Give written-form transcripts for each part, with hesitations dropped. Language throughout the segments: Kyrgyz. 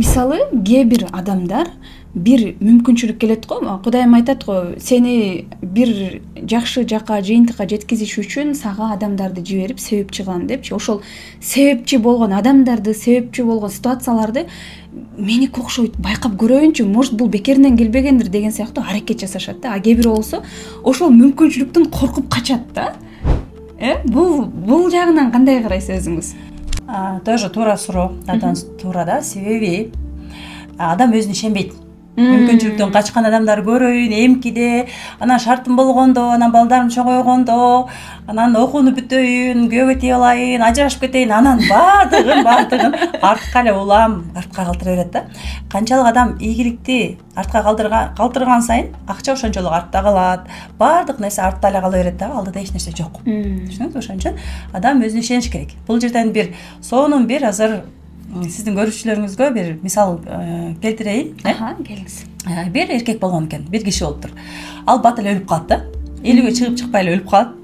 Мисалы кээ бир адамдар бир мүмкүнчүлүк келет го, Кудайым айтат го, сени бир жакшы жака, жыйынтыкка жеткизиш үчүн сага адамдарды жиберип себепчи кылам депчи. Ошол себепчи болгон адамдарды, себепчи болгон ситуацияларды меники окшойт байкап көрөйүнчү, может бул бекеринен келбегендир деген сыяктуу аракет жасашат да. А кээ бирөө болсо ошол мүмкүнчүлүктөн коркуп качат да. Бул жагынан кандай карайсыз өзүңүз? Тоже туура суроо, абдан туура да. Себеби адам өзүнө ишенбейт. Мүмкүнчүлүктөн качкан адамдар көрөйүн, эмкиде, анан шартым болгондо, анан балдарым чоңойгондо, анан окууну бүтөйүн, күйөөгө тие алайын, ажырашып кетейин, анан баардыгын артка эле улам, артка калтыра берет да. Канчалык адам ийгиликти артка калтырган сайын акча ошончолук артта калат. Баардык нерсе артта эле кала берет да, алдыда эч нерсе жок. Түшүнөсүңүзбү? Ошон үчүн адам өзүнө ишениш керек. Бул жерден бир сонун бир азыр сиздин көрүүчүлөрүңүзгө бир мисал келтирейин. Келиңиз. Бир эркек болгон экен, бир киши болуптур. Ал бат эле өлүп калат да. 50-ге чыгып чыкпай эле өлүп калат.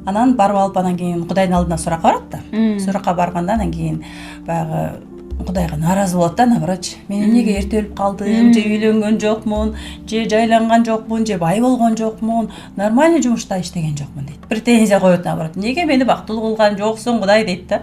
Анан барып алып анан кийин Кудайдын алдына суракка барат да. Суракка барганда анан кийин баягы Кудайга нааразы болот да, наоборот. Мен эмнеге эрте өлүп калдым, же үйлөнгөн жокмун, же жайланган жокмун, же бай болгон жокмун, нормальный жумушта иштеген жокмун дейт. Претензия коет наоборот. Неге мени бактылуу кылган жоксуң, Кудай дейт да.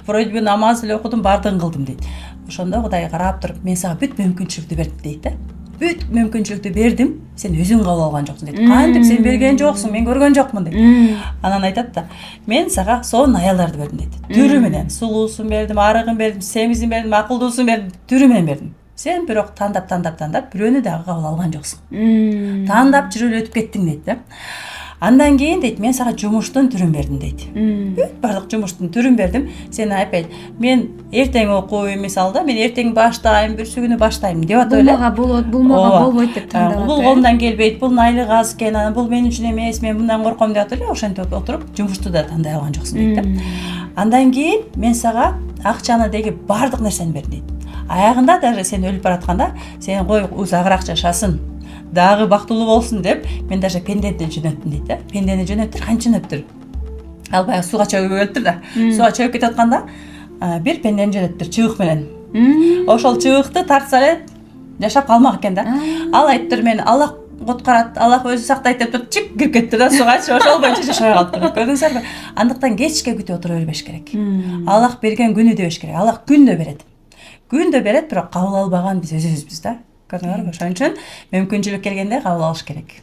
Вроде бы намаз эле окудум, баардыгын кылдым дейт. Ошондо Кудай карап туруп, мен сага бүт мүмкүнчүлүктү бердим дейт да. Бүт мүмкүнчүлүктү бердим, сен өзүң кабыл алган жоксуң дейт. Кантип сен берген жоксуң, мен көргөн жокмун дейт. Анан айтат да, мен сага сонун аялдарды бердим дейт. Түрү менен, сулуусун бердим, арыгын бердим, семизин бердим, акылдуусун бердим, түрү менен бердим. Сен бирок тандап бирөөнү дагы кабыл алган жоксуң. Тандап жүрүп өтүп кеттиң дейт да. Андан кийин дейт, мен сага жумуштун түрүн бердим дейт. Бүт бардык жумуштун түрүн бердим. Сен айпайт, мен эртең окуйм, мисалда, мен эртең баштайм, бүрсүгүнү баштайм деп атып эле. Булмага болот, булмага болбойт деп тандап. Бул колумдан келбейт, бул айлык аз экен, анан бул мен үчүн эмес, мен мындан корком деп атып эле, ошентип отуруп, жумушту да тандай алган жоксуң дейт да. Андан кийин мен сага акчаны деги бардык нерсени бердим дейт. Аягында даже сен өлүп баратканда, сен кой узагыраак жашасын, дагы бактылуу болсун деп, мен даже пендени жөнөттүм дейт да. Пендени жөнөттүр, канча жөнөттүр? Ал баягы сууга чөгүп өлүптүр да. Сууга чөгүп кетип атканда, бир пендени жөнөттүр чыбык менен. Ошол чыбыкты тартса эле жашап калмак экен да. Ал айтыптыр, мен Аллах куткарат, Аллах өзү сактайт деп туруп чик кирип кетти да сугачы, ошол боюнча жашабай калыптыр. Көрдүңүзбү? Андыктан кечке күтүп отура бербеш керек. Аллах берген күнү дебеш керек. Аллах күндө берет. Күндө берет, бирок кабыл албаган биз өзүбүзбүз да. Көрдүңүзбү? Ошон үчүн мүмкүнчүлүк келгенде кабыл алыш керек.